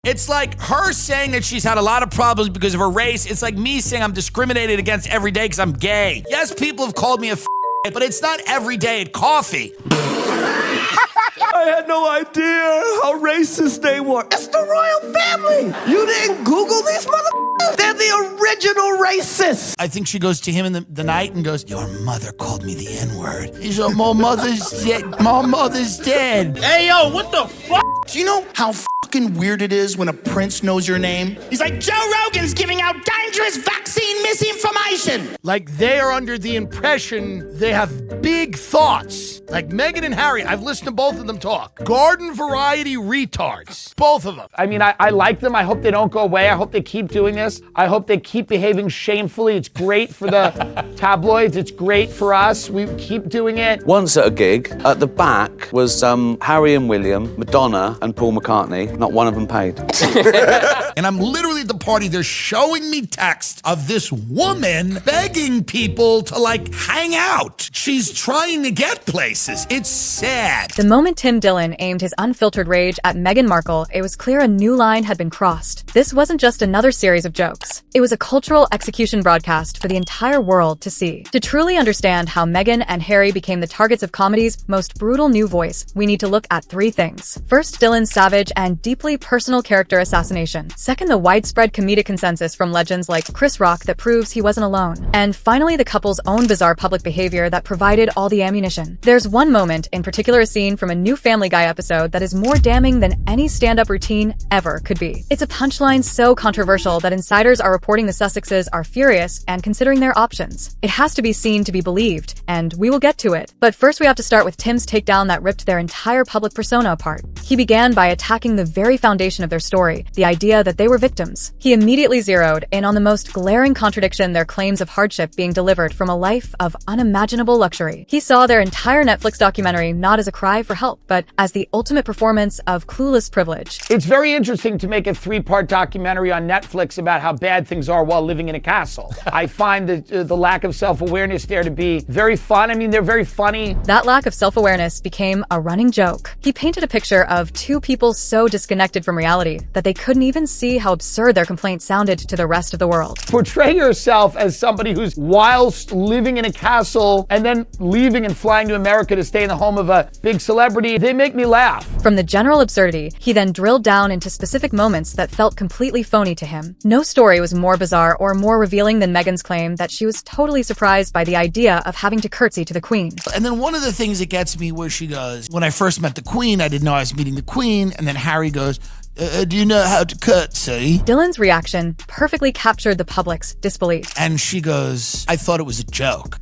It's like her saying that she's had a lot of problems because of her race. It's like me saying I'm discriminated against every day because I'm gay. Yes, people have called me a but it's not every day at coffee. I had no idea how racist they were. It's the royal family. You didn't Google these motherfuckers? They're the original racists. I think she goes to him in the night and goes, "Your mother called me the N-word." He's like, "My mother's dead. My mother's dead." Hey, yo, what the fuck? Do you know how fucking weird it is when a prince knows your name? He's like, Joe Rogan's giving out dangerous vaccine misinformation. Like they are under the impression they have big thoughts. Like Meghan and Harry, I've listened to both of them talk. Garden variety retards. Both of them. I mean, I like them. I hope they don't go away. I hope they keep doing this. I hope they keep behaving shamefully. It's great for the tabloids. It's great for us. We keep doing it. Once at a gig, at the back was Harry and William, Madonna and Paul McCartney. Not one of them paid. And I'm literally at the party. They're showing me text of this woman begging people to like hang out. She's trying to get places. It's sad. The moment Tim Dillon aimed his unfiltered rage at Meghan Markle, it was clear a new line had been crossed. This wasn't just another series of jokes. It was a cultural execution broadcast for the entire world to see. To truly understand how Meghan and Harry became the targets of comedy's most brutal new voice, we need to look at three things. First, Dillon's savage and deeply personal character assassination. Second, the widespread comedic consensus from legends like Chris Rock that proves he wasn't alone. And finally, the couple's own bizarre public behavior that provided all the ammunition. There's one moment, in particular a scene from a new Family Guy episode that is more damning than any stand-up routine ever could be. It's a punchline so controversial that insiders are reporting the Sussexes are furious and considering their options. It has to be seen to be believed, and we will get to it. But first we have to start with Tim's takedown that ripped their entire public persona apart. He began by attacking the very foundation of their story, the idea that they were victims. He immediately zeroed in on the most glaring contradiction, their claims of hardship being delivered from a life of unimaginable luxury. He saw their entire Netflix documentary not as a cry for help, but as the ultimate performance of clueless privilege. It's very interesting to make a 3-part documentary on Netflix about how bad things are while living in a castle. I find the lack of self-awareness there to be very fun. I mean, they're very funny. That lack of self-awareness became a running joke. He painted a picture of two people so disconnected from reality that they couldn't even see how absurd their complaint sounded to the rest of the world. Portray yourself as somebody who's whilst living in a castle and then leaving and flying to America to stay in the home of a big celebrity. They make me laugh. From the general absurdity, he then drilled down into specific moments that felt completely phony to him. No story was more bizarre or more revealing than Meghan's claim that she was totally surprised by the idea of having to curtsy to the Queen. And then one of the things that gets me where she goes, when I first met the Queen, I didn't know I was meeting the Queen. And then Harry goes, do you know how to curtsy? Dillon's reaction perfectly captured the public's disbelief. And she goes, I thought it was a joke.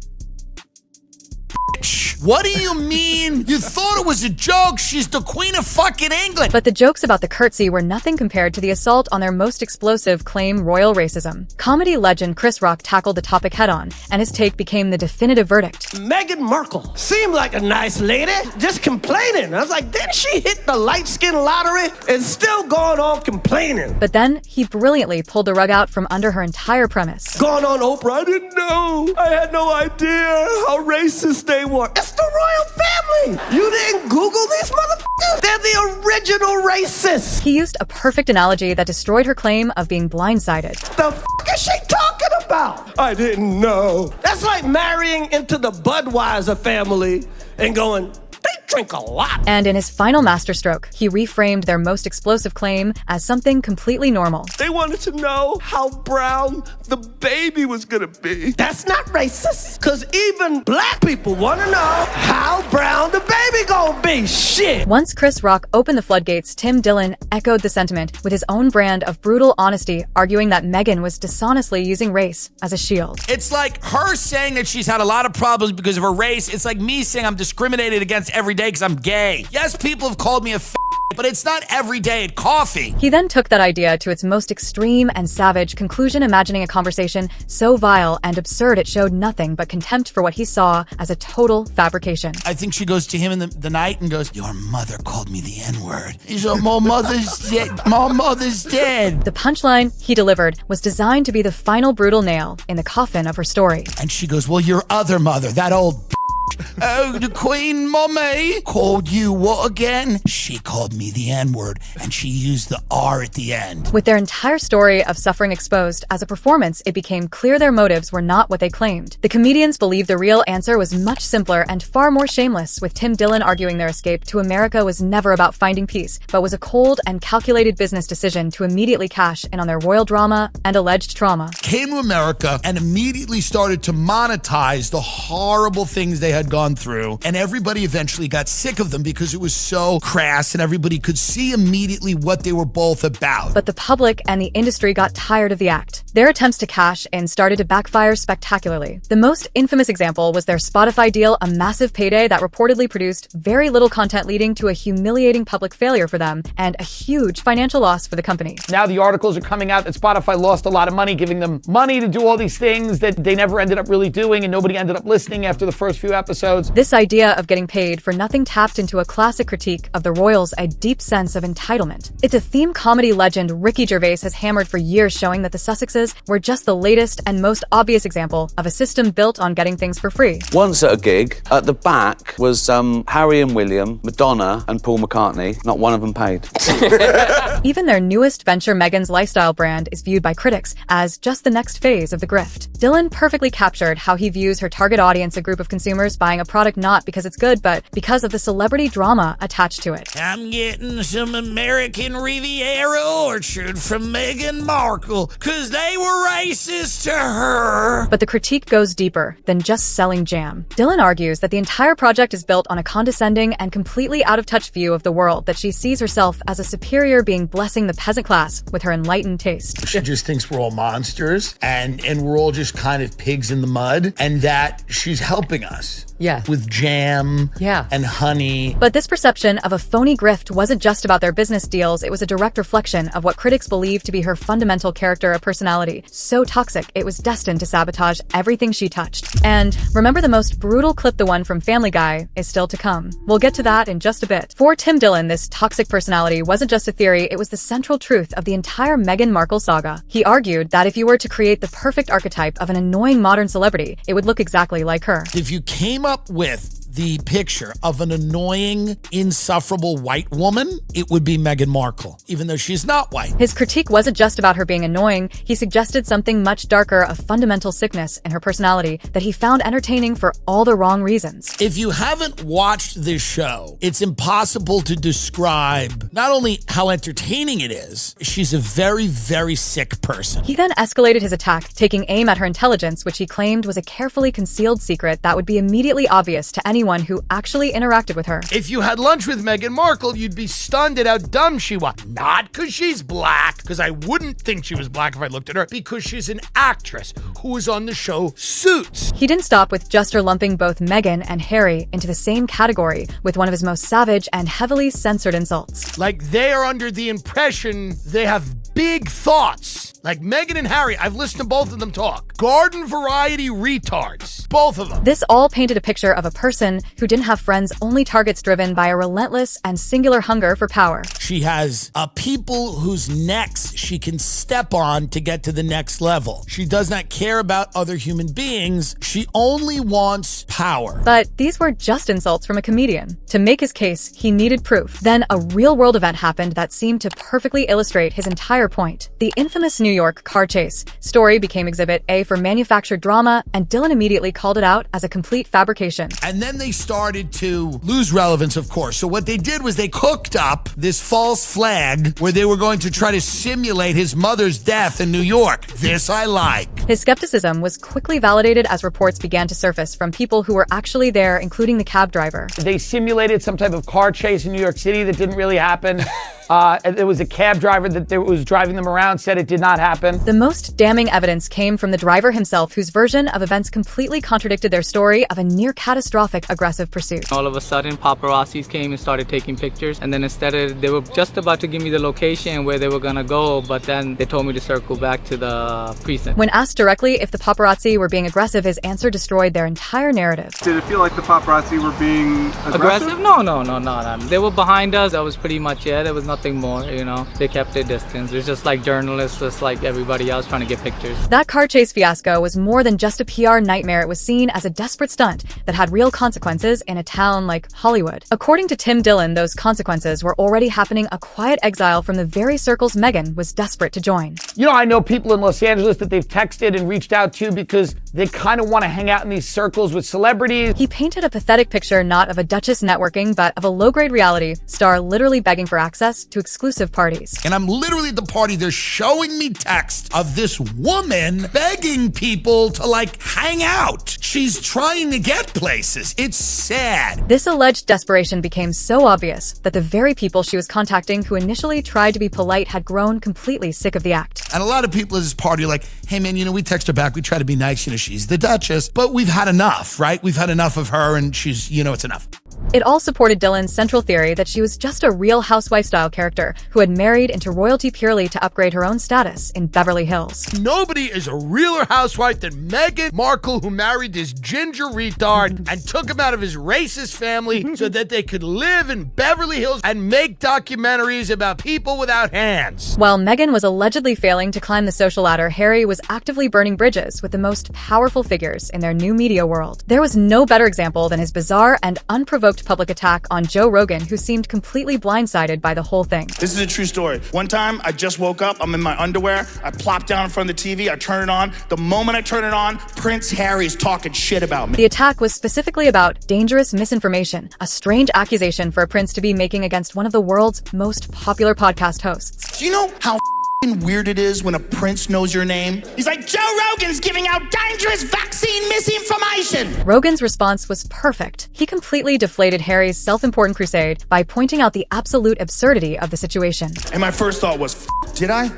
What do you mean? You thought it was a joke? She's the Queen of fucking England. But the jokes about the curtsy were nothing compared to the assault on their most explosive claim, royal racism. Comedy legend Chris Rock tackled the topic head-on, and his take became the definitive verdict. Meghan Markle seemed like a nice lady, just complaining. I was like, didn't she hit the light-skin lottery and still going on complaining? But then he brilliantly pulled the rug out from under her entire premise. Going on Oprah, I didn't know. I had no idea how racist they were. It's the royal family. You didn't Google these motherfuckers? They're the original racists. He used a perfect analogy that destroyed her claim of being blindsided. The fuck is she talking about? I didn't know. That's like marrying into the Budweiser family and going, they drink a lot. And in his final masterstroke, he reframed their most explosive claim as something completely normal. They wanted to know how brown the baby was gonna be. That's not racist, because even black people want to know how brown the baby gonna be. Shit. Once Chris Rock opened the floodgates, Tim Dillon echoed the sentiment with his own brand of brutal honesty, arguing that Meghan was dishonestly using race as a shield. It's like her saying that she's had a lot of problems because of her race. It's like me saying I'm discriminated against every day because I'm gay. Yes, people have called me a but it's not every day at coffee. He then took that idea to its most extreme and savage conclusion, imagining a conversation so vile and absurd it showed nothing but contempt for what he saw as a total fabrication. I think she goes to him in the night and goes, your mother called me the N-word. He's like, my mother's dead. My mother's dead. The punchline he delivered was designed to be the final brutal nail in the coffin of her story. And she goes, well, your other mother, that old Oh, the Queen Mommy called you what again? She called me the N-word, and she used the R at the end. With their entire story of suffering exposed as a performance, it became clear their motives were not what they claimed. The comedians believed the real answer was much simpler and far more shameless, with Tim Dillon arguing their escape to America was never about finding peace, but was a cold and calculated business decision to immediately cash in on their royal drama and alleged trauma. Came to America and immediately started to monetize the horrible things they had gone through, and everybody eventually got sick of them because it was so crass and everybody could see immediately what they were both about. But the public and the industry got tired of the act. Their attempts to cash in started to backfire spectacularly. The most infamous example was their Spotify deal, a massive payday that reportedly produced very little content, leading to a humiliating public failure for them and a huge financial loss for the company. Now the articles are coming out that Spotify lost a lot of money, giving them money to do all these things that they never ended up really doing, and nobody ended up listening after the first few episodes. This idea of getting paid for nothing tapped into a classic critique of the royals' a deep sense of entitlement. It's a theme comedy legend Ricky Gervais has hammered for years, showing that the Sussexes were just the latest and most obvious example of a system built on getting things for free. Once at a gig, at the back was Harry and William, Madonna and Paul McCartney. Not one of them paid. Even their newest venture, Meghan's lifestyle brand, is viewed by critics as just the next phase of the grift. Dillon perfectly captured how he views her target audience, a group of consumers buying a product not because it's good, but because of the celebrity drama attached to it. I'm getting some American Riviera orchard from Meghan Markle because they were racist to her. But the critique goes deeper than just selling jam. Dillon argues that the entire project is built on a condescending and completely out-of-touch view of the world, that she sees herself as a superior being blessing the peasant class with her enlightened taste. She just thinks we're all monsters and we're all just kind of pigs in the mud, and that she's helping us. Yeah. With jam and honey. But this perception of a phony grift wasn't just about their business deals, it was a direct reflection of what critics believed to be her fundamental character or personality. So toxic, it was destined to sabotage everything she touched. And remember, the most brutal clip, the one from Family Guy, is still to come. We'll get to that in just a bit. For Tim Dillon, this toxic personality wasn't just a theory, it was the central truth of the entire Meghan Markle saga. He argued that if you were to create the perfect archetype of an annoying modern celebrity, it would look exactly like her. If you came up with the picture of an annoying, insufferable white woman, it would be Meghan Markle, even though she's not white. His critique wasn't just about her being annoying. He suggested something much darker, a fundamental sickness in her personality that he found entertaining for all the wrong reasons. If you haven't watched this show, it's impossible to describe not only how entertaining it is, she's a very, very sick person. He then escalated his attack, taking aim at her intelligence, which he claimed was a carefully concealed secret that would be immediately obvious to anyone who actually interacted with her. If you had lunch with Meghan Markle, you'd be stunned at how dumb she was. Not because she's black, because I wouldn't think she was black if I looked at her, because she's an actress who was on the show Suits. He didn't stop with just her lumping both Meghan and Harry into the same category with one of his most savage and heavily censored insults. Like they are under the impression they have big thoughts. Like Meghan and Harry, I've listened to both of them talk. Garden variety retards. Both of them. This all painted a picture of a person who didn't have friends, only targets driven by a relentless and singular hunger for power. She has people whose necks she can step on to get to the next level. She does not care about other human beings. She only wants power. But these were just insults from a comedian. To make his case, he needed proof. Then a real-world event happened that seemed to perfectly illustrate his entire point. The infamous New York car chase story became Exhibit A for manufactured drama, and Dillon immediately called it out as a complete fabrication. And then they started to lose relevance, of course. So what they did was they cooked up this false flag where they were going to try to simulate his mother's death in New York. This I like. His skepticism was quickly validated as reports began to surface from people who were actually there, including the cab driver. They simulated some type of car chase in New York City that didn't really happen. There was a cab driver that was driving them around, said it did not happen. The most damning evidence came from the driver himself, whose version of events completely contradicted their story of a near-catastrophic aggressive pursuit. All of a sudden, paparazzis came and started taking pictures, and then instead they were just about to give me the location where they were gonna go, but then they told me to circle back to the precinct. When asked directly if the paparazzi were being aggressive, his answer destroyed their entire narrative. Did it feel like the paparazzi were being aggressive? No, not. They were behind us. That was pretty much it. There was nothing more, you know. They kept their distance. It was just like journalists, just like everybody else trying to get pictures. That car chase fiasco was more than just a PR nightmare. It was seen as a desperate stunt that had real consequences in a town like Hollywood. According to Tim Dillon, those consequences were already happening, a quiet exile from the very circles Meghan was desperate to join. You know, I know people in Los Angeles that they've texted and reached out to because they kind of want to hang out in these circles with celebrities. He painted a pathetic picture not of a duchess networking, but of a low-grade reality star literally begging for access to exclusive parties. And I'm literally at the party. They're showing me text of this woman begging people to like hang out. She's trying to get places. It's sad. This alleged desperation became so obvious that the very people she was contacting who initially tried to be polite had grown completely sick of the act. And a lot of people at this party are like, hey man, you know, we text her back. We try to be nice. You know, she's the Duchess, but we've had enough, right? We've had enough of her and she's, you know, it's enough. It all supported Dillon's central theory that she was just a real housewife-style character who had married into royalty purely to upgrade her own status in Beverly Hills. Nobody is a realer housewife than Meghan Markle, who married this ginger retard and took him out of his racist family so that they could live in Beverly Hills and make documentaries about people without hands. While Meghan was allegedly failing to climb the social ladder, Harry was actively burning bridges with the most powerful figures in their new media world. There was no better example than his bizarre and unprovoked public attack on Joe Rogan, who seemed completely blindsided by the whole thing. This is a true story. One time, I just woke up, I'm in my underwear, I plop down in front of the TV, I turn it on. The moment I turn it on, Prince Harry's talking shit about me. The attack was specifically about dangerous misinformation, a strange accusation for a prince to be making against one of the world's most popular podcast hosts. Do you know how weird it is when a prince knows your name? He's like, Joe Rogan's giving out dangerous vaccine misinformation. Rogan's response was perfect. He completely deflated Harry's self-important crusade by pointing out the absolute absurdity of the situation. And my first thought was, did I?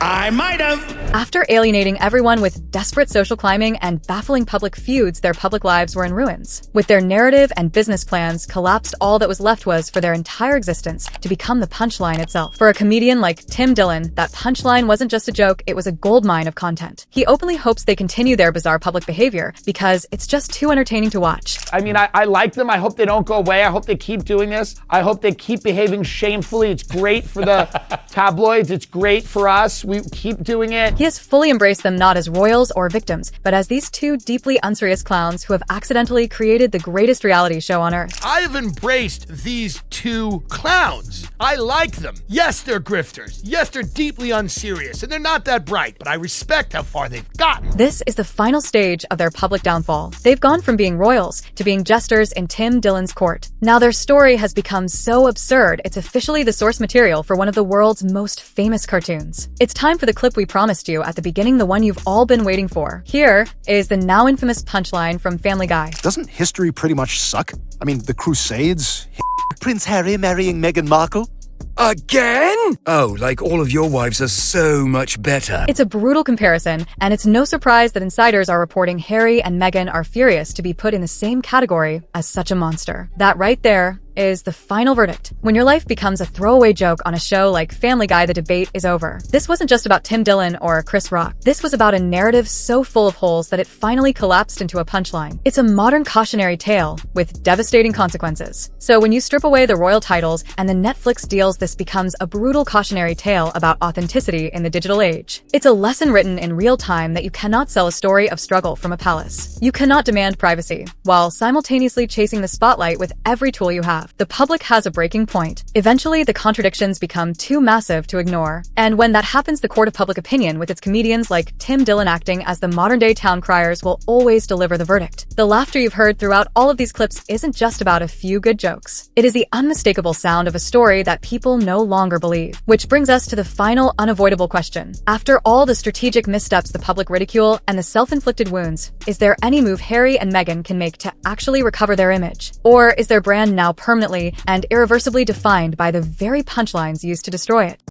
I might have. After alienating everyone with desperate social climbing and baffling public feuds, their public lives were in ruins. With their narrative and business plans collapsed, all that was left was for their entire existence to become the punchline itself. For a comedian like Tim Dillon, that punchline wasn't just a joke, it was a goldmine of content. He openly hopes they continue their bizarre public behavior because it's just too entertaining to watch. I mean, I like them. I hope they don't go away. I hope they keep doing this. I hope they keep behaving shamefully. It's great for the tabloids. It's great for us. We keep doing it. He has fully embraced them not as royals or victims, but as these two deeply unserious clowns who have accidentally created the greatest reality show on earth. I have embraced these two clowns. I like them. Yes, they're grifters. Yes, they're deeply unserious, and they're not that bright, but I respect how far they've gotten. This is the final stage of their public downfall. They've gone from being royals to being jesters in Tim Dillon's court. Now their story has become so absurd, it's officially the source material for one of the world's most famous cartoons. It's time for the clip we promised you at the beginning, the one you've all been waiting for. Here is the now infamous punchline from Family Guy. Doesn't history pretty much suck? I mean, the Crusades, Prince Harry marrying Meghan Markle. Again? Oh, like all of your wives are so much better. It's a brutal comparison, and it's no surprise that insiders are reporting Harry and Meghan are furious to be put in the same category as such a monster. That right there is the final verdict. When your life becomes a throwaway joke on a show like Family Guy, the debate is over. This wasn't just about Tim Dillon or Chris Rock. This was about a narrative so full of holes that it finally collapsed into a punchline. It's a modern cautionary tale with devastating consequences. So when you strip away the royal titles and the Netflix deals, this becomes a brutal cautionary tale about authenticity in the digital age. It's a lesson written in real time that you cannot sell a story of struggle from a palace. You cannot demand privacy while simultaneously chasing the spotlight with every tool you have. The public has a breaking point. Eventually, the contradictions become too massive to ignore. And when that happens, the court of public opinion, with its comedians like Tim Dillon acting as the modern-day town criers, will always deliver the verdict. The laughter you've heard throughout all of these clips isn't just about a few good jokes. It is the unmistakable sound of a story that people no longer believe. Which brings us to the final unavoidable question. After all the strategic missteps, the public ridicule, and the self-inflicted wounds, is there any move Harry and Meghan can make to actually recover their image? Or is their brand now permanently and irreversibly defined by the very punchlines used to destroy it?